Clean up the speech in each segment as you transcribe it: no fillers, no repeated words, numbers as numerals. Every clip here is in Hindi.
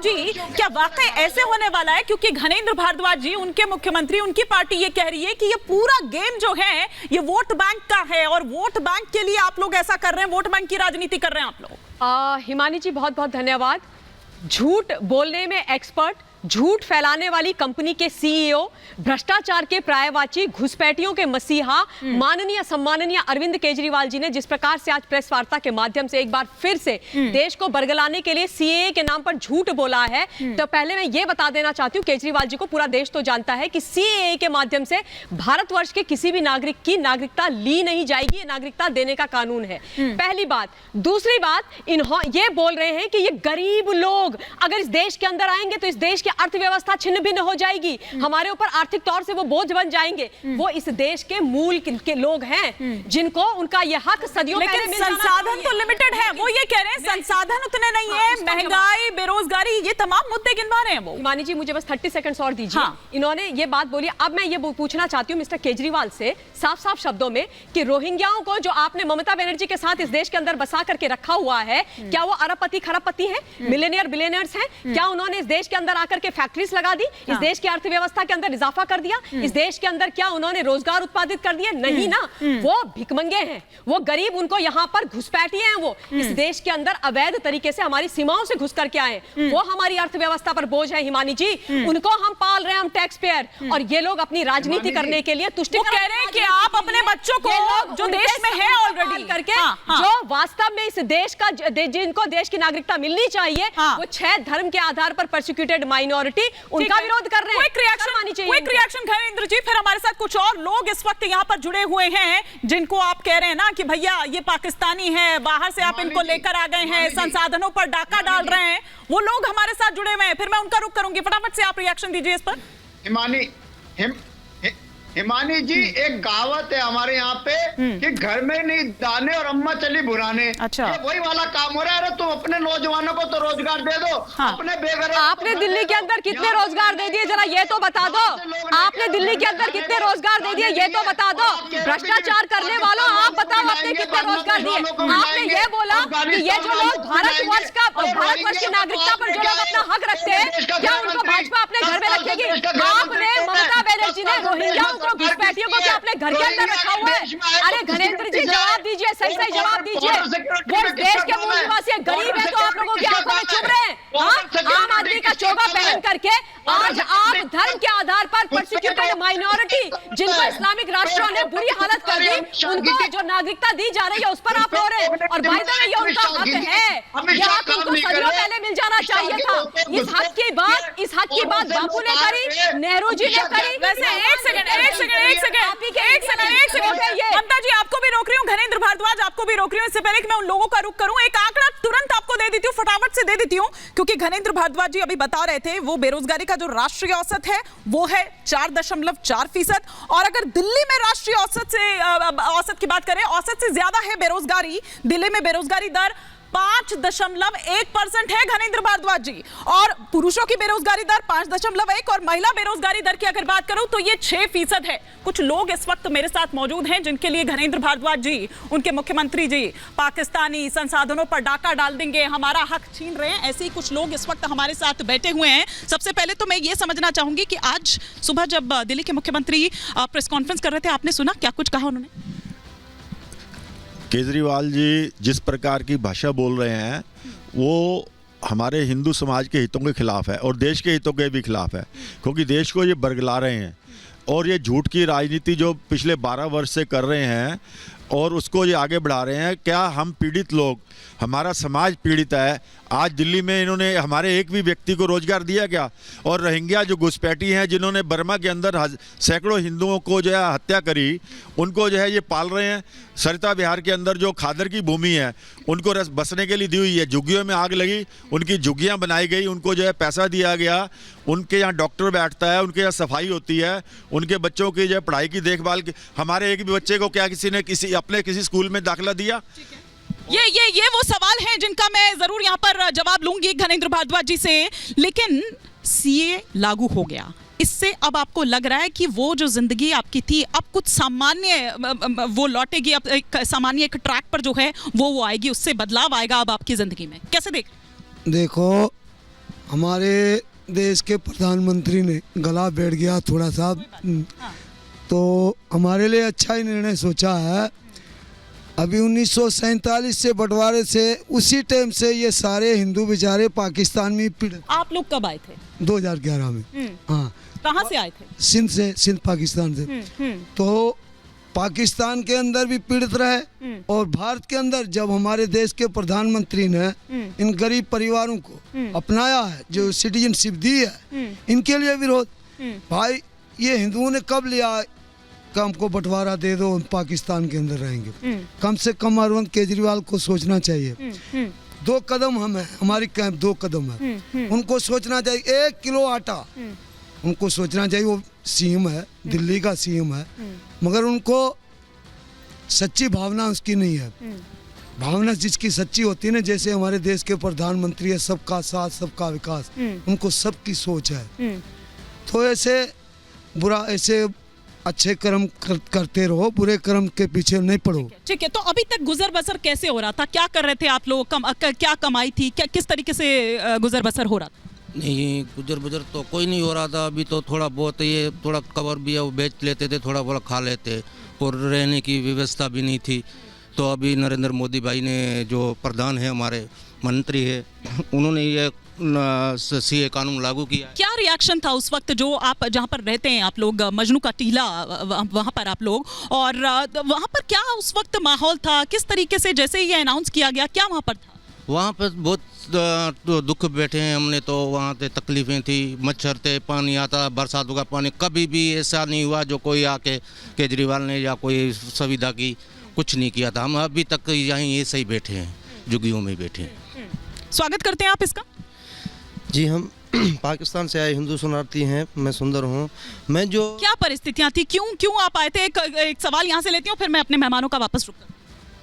जी, क्या वाकई ऐसे होने वाला है? क्योंकि घनेंद्र भारद्वाज जी, उनके मुख्यमंत्री, उनकी पार्टी ये कह रही है कि ये पूरा गेम जो है ये वोट बैंक का है और वोट बैंक के लिए आप लोग ऐसा कर रहे हैं, वोट बैंक की राजनीति कर रहे हैं आप लोग। हिमानी जी बहुत बहुत धन्यवाद। झूठ बोलने में एक्सपर्ट, झूठ फैलाने वाली कंपनी के सीईओ, भ्रष्टाचार के पर्यायवाची, घुसपैठियों के मसीहा माननीय सम्माननीय अरविंद केजरीवाल जी ने जिस प्रकार से आज प्रेस वार्ता के माध्यम से एक बार फिर से देश को बरगलाने के लिए सीएए के नाम पर झूठ बोला है, तो पहले मैं ये बता देना चाहती हूँ केजरीवाल जी को, पूरा देश तो जानता है कि सीएए के माध्यम से भारतवर्ष के किसी भी नागरिक की नागरिकता ली नहीं जाएगी। ये नागरिकता देने का कानून है, पहली बात। दूसरी बात, ये बोल रहे हैं कि ये गरीब लोग अगर इस देश के अंदर आएंगे तो इस देश के अर्थव्यवस्था छिन्न भिन्न हो जाएगी, हमारे ऊपर आर्थिक तौर से वो बोझ बन जाएंगे। वो इस देश के मूल के लोग हैं जिनको उनका ये हक सदियों पहले मिल जाना। संसाधन तो लिमिटेड है, वो ये कह रहे हैं संसाधन उतने नहीं है, महंगाई, बेरोजगारी, ये तमाम मुद्दे गिनवा रहे हैं वो। मानी जी मुझे बस 30 सेकंड्स और दीजिए। इन्होंने ये बात बोली। अब मैं ये पूछना चाहती हूँ मिस्टर केजरीवाल से साफ साफ शब्दों में कि रोहिंग्याओं को जो आपने ममता बनर्जी के साथ इस देश के अंदर बसा करके रखा हुआ है, क्या वो अरबपति खरबपति है, मिलियनियर बिलियनियर्स हैं? क्या उन्होंने इस देश के अंदर आकर के फैक्ट्रीज लगा दी, इस देश की अर्थव्यवस्था के अंदर इजाफा कर दिया, इस देश के अंदर क्या उन्होंने रोजगार उत्पादित कर दिया? नहीं ना। वो भिखमंगे हैं, वो गरीब, उनको यहाँ पर घुसपैठिए हैं, वो इस देश के अंदर अवैध तरीके से हमारी सीमाओं से घुस करके आए, वो हमारी अर्थव्यवस्था पर बोझ है। हिमानी जी, उनको हम पाल रहे हैं, हम टैक्स पेयर, और ये लोग अपनी राजनीति करने के लिए तुष्टिकरण कह रहे हैं कि आप अपने बच्चों को जो देश में है ऑलरेडी करके जो वास्तव में इस देश का जिनको देश की नागरिकता मिलनी चाहिए, वो 6 धर्म के आधार पर परसिक्यूटेड माइनॉरिटी, उनका विरोध कर रहे हैं। क्विक रिएक्शन घनेंद्र जी। फिर हमारे साथ कुछ और लोग इस वक्त यहाँ पर जुड़े हुए हैं जिनको आप कह रहे हैं ना कि भैया ये पाकिस्तानी है, बाहर से आप इनको लेकर आ गए हैं, संसाधनों पर डाका डाल रहे हैं, वो लोग हमारे साथ जुड़े हुए हैं। फिर मैं उनका रुख करूंगी, फटाफट से आप रिएक्शन दीजिए इस पर। हिमानी जी, एक कहावत है हमारे यहाँ पे कि घर में नहीं दाने और अम्मा चली बुराने। अच्छा, ये वही वाला काम हो रहा है। अरे तुम अपने नौजवानों को तो रोजगार दे दो। अपने बेघर आपने दिल्ली के अंदर कितने रोजगार दे दिए, जरा ये तो बता दो। आपने दिल्ली के अंदर कितने रोजगार दे दिए, ये तो बता दो। भ्रष्टाचार करने वालों, आप बताओ आपने कितने रोजगार दिए। आपने ये बोला कि ये जो लोग भारतवर्ष की नागरिकता पर जो लोग अपना हक रखते हैं, क्या उनको भाजपा अपने घर में रखेगी? आपने ममता बनर्जी ने रोहिंग्याओं घुसपैठियों को क्या अपने घर के अंदर रखा हुआ है? अरे घनेंद्र जी जवाब दीजिए, सही सही जवाब दीजिए। वो देश के मूल निवासी गरीब है तो आप लोगों की आंखों में चुभ रहे हैं। आम आदमी का चोगा पहन करके आज आप धर्म के आधार पर परसिक्यूटेड माइनॉरिटी, जिनको इस्लामिक राष्ट्रों ने बुरी हालत कर दी, उनको जो नागरिकता दी जा रही है उस पर आप रो रहे हैं। और बाय द वे ये उनका हक है, यह हक उनको सदियों पहले मिल जाना चाहिए था। इस हक की बात बापू ने करी, नेहरू जी ने करी। वैसे एक सेकंड ममता जी, आपको भी रोक रही हूँ, घनेंद्र भारद्वाज आपको भी रोक रही हूँ। इससे पहले कि मैं उन लोगों का रुख करूं, एक आंकड़ा तुरंत आपको दे देती हूँ, फटाफट से दे देती हूँ, क्योंकि घनेंद्र भारद्वाज जी अभी बता रहे थे वो बेरोजगारी का जो राष्ट्रीय औसत है वो है 4.4%, और अगर दिल्ली में राष्ट्रीय औसत की बात करें, औसत से ज्यादा है बेरोजगारी। दिल्ली में बेरोजगारी दर 5.1% है घनेंद्र भारद्वाज जी, और पुरुषों की बेरोजगारी दर 5.1, और महिला बेरोजगारी दर की अगर बात करूं तो ये 6% है। कुछ लोग इस वक्त मेरे साथ मौजूद हैं जिनके लिए घनेंद्र भारद्वाज जी, उनके मुख्यमंत्री जी, पाकिस्तानी संसाधनों पर डाका डाल देंगे, हमारा हक छीन रहे हैं, ऐसे ही कुछ लोग इस वक्त हमारे साथ बैठे हुए हैं। सबसे पहले तो मैं ये समझना चाहूंगी कि आज सुबह जब दिल्ली के मुख्यमंत्री प्रेस कॉन्फ्रेंस कर रहे थे, आपने सुना क्या कुछ कहा उन्होंने? केजरीवाल जी जिस प्रकार की भाषा बोल रहे हैं वो हमारे हिंदू समाज के हितों के खिलाफ है और देश के हितों के भी खिलाफ है, क्योंकि देश को ये बरगला रहे हैं और ये झूठ की राजनीति जो पिछले 12 वर्ष से कर रहे हैं और उसको ये आगे बढ़ा रहे हैं। क्या हम पीड़ित लोग, हमारा समाज पीड़ित है? आज दिल्ली में इन्होंने हमारे एक भी व्यक्ति को रोजगार दिया क्या? और रोहिंग्या जो घुसपैठी हैं जिन्होंने बर्मा के अंदर सैकड़ों हिंदुओं को जो है हत्या करी, उनको जो है ये पाल रहे हैं। सरिता बिहार के अंदर जो खादर की भूमि है उनको बसने के लिए दी हुई है, झुग्गियों में आग लगी, उनकी झुग्गियाँ बनाई गई, उनको जो है पैसा दिया गया, उनके यहाँ डॉक्टर बैठता है, उनके यहाँ सफाई होती है, उनके बच्चों की जो है पढ़ाई की देखभाल की। हमारे एक भी बच्चे को क्या किसी ने अपने किसी स्कूल में दाखिला दिया? ये वो सवाल हैं जिनका मैं जरूर यहाँ पर जवाब लूंगी घनेंद्र भारद्वाज जी से। लेकिन सीए लागू हो गया, इससे अब आपको लग रहा है कि वो जो जिंदगी आपकी थी अब कुछ सामान्य वो लौटेगी, अब एक सामान्य एक ट्रैक पर जो है वो आएगी, उससे बदलाव आएगा अब आपकी जिंदगी में? कैसे देखो हमारे देश के प्रधानमंत्री ने गला बैठ गया थोड़ा सा, तो हमारे लिए अच्छा ही निर्णय सोचा है। अभी 1947 से बंटवारे से उसी टाइम से ये सारे हिंदू बेचारे पाकिस्तान में पीड़ित। आप लोग कब आए थे? 2011 में। हाँ, कहाँ से आए थे? सिंध से, सिंध पाकिस्तान से। तो पाकिस्तान के अंदर भी पीड़ित रहे और भारत के अंदर जब हमारे देश के प्रधानमंत्री ने इन गरीब परिवारों को अपनाया है, जो सिटीजनशिप दी है, इनके लिए विरोध। भाई ये हिंदुओं ने कब लिया कि हमको बंटवारा दे दो, हम पाकिस्तान के अंदर रहेंगे? कम से कम अरविंद केजरीवाल को सोचना चाहिए। 2 कदम हम है, हमारी कैंप 2 कदम है, उनको सोचना चाहिए। 1 किलो आटा उनको सोचना चाहिए। वो सीएम है, दिल्ली का सीएम है, मगर उनको सच्ची भावना उसकी नहीं है। भावना जिसकी सच्ची होती है ना, जैसे हमारे देश के प्रधानमंत्री है, सबका साथ सबका विकास, उनको सबकी सोच है। तो ऐसे बुरा, ऐसे अच्छे कर्म करते रहो, बुरे कर्म के पीछे नहीं पड़ो। ठीक है, तो अभी तक गुजर बसर कैसे हो रहा था? क्या कर रहे थे आप लोग? क्या कमाई थी? किस तरीके से गुजर बसर हो रहा था? नहीं, गुजर बजर तो कोई नहीं हो रहा था। अभी तो थोड़ा बहुत ये थोड़ा कवर भी है वो बेच लेते थे, थोड़ा बहुत खा लेते, और रहने की व्यवस्था भी नहीं थी। तो अभी नरेंद्र मोदी भाई ने, जो प्रधान है हमारे मंत्री है, उन्होंने ये सीए कानून लागू किया है। क्या रिएक्शन था उस वक्त जो आप जहाँ पर रहते हैं आप लोग, मजनू का टीला, वहाँ पर आप लोग, और वहाँ पर क्या उस वक्त माहौल था? किस तरीके से जैसे ही ये अनाउंस किया गया, क्या वहाँ पर था? वहाँ पर बहुत दुख बैठे हैं हमने तो। वहाँ पे तकलीफ़ें थी, मच्छर थे, पानी आता, बरसातों का पानी। कभी भी ऐसा नहीं हुआ जो कोई आके केजरीवाल ने या कोई सुविधा की कुछ नहीं किया था। हम अभी तक यहीं ऐसे ही बैठे हैं, झुग्गियों में बैठे हैं। स्वागत करते हैं आप इसका। जी, हम पाकिस्तान से आए हिंदू शरणार्थी हैं। मैं सुंदर हूँ। मैं जो क्या परिस्थितियाँ थी, क्यों आप आए थे? एक सवाल यहाँ से लेती हूँ, फिर मैं अपने मेहमानों का वापस रुक।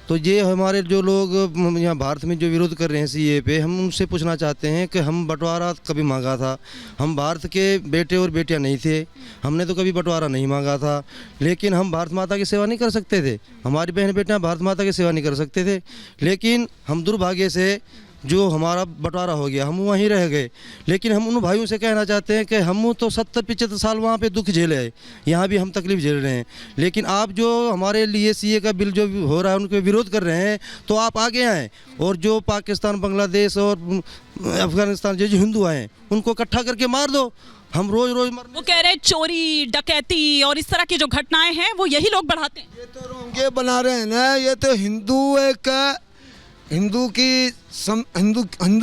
तो ये हमारे जो लोग यहाँ भारत में जो विरोध कर रहे हैं सीए पे, हम उनसे पूछना चाहते हैं कि हम बंटवारा कभी मांगा था? हम भारत के बेटे और बेटियाँ नहीं थे, हमने तो कभी बंटवारा नहीं मांगा था। लेकिन हम भारत माता की सेवा नहीं कर सकते थे? हमारी बहन बेटियाँ भारत माता की सेवा नहीं कर सकते थे? लेकिन हम दुर्भाग्य से जो हमारा बंटवारा हो गया, हम वहीं रह गए। लेकिन हम उन भाइयों से कहना चाहते हैं कि हम तो 70-75 साल वहाँ पे दुख झेले हैं, यहाँ भी हम तकलीफ झेल रहे हैं। लेकिन आप जो हमारे लिए सीए का बिल जो हो रहा है उनके विरोध कर रहे हैं, तो आप आगे आएँ और जो पाकिस्तान, बांग्लादेश और अफगानिस्तान जो हिंदू आए उनको इकट्ठा करके मार दो। हम रोज मरने। वो कह रहे चोरी, डकैती और इस तरह की जो घटनाएं हैं वो यही लोग बढ़ाते हैं। ये तो रोंगे बना रहे हैं ना। ये तो हिंदू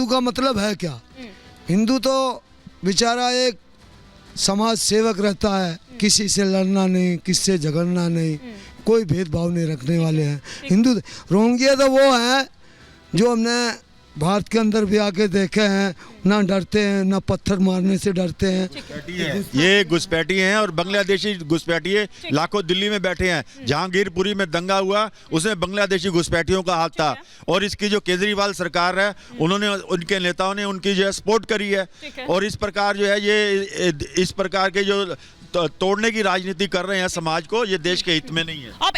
का मतलब है क्या? हिंदू तो बेचारा एक समाज सेवक रहता है, किसी से लड़ना नहीं, किसी से झगड़ना नहीं, कोई भेदभाव नहीं रखने वाले हैं हिंदू। रोंगे तो वो हैं जो हमने भारत के अंदर भी आके देखे हैं, ना डरते हैं, ना पत्थर मारने से डरते हैं। ये घुसपैठी हैं और बांग्लादेशी घुसपैठिए लाखों दिल्ली में बैठे हैं। जहांगीरपुरी में दंगा हुआ, उसमें बांग्लादेशी घुसपैठियों का हाथ था। और इसकी जो केजरीवाल सरकार है, उन्होंने, उनके नेताओं ने उनकी जो है सपोर्ट करी है। और इस प्रकार जो है ये इस प्रकार के जो तोड़ने की राजनीति कर रहे हैं समाज को, ये देश के हित में नहीं है। अब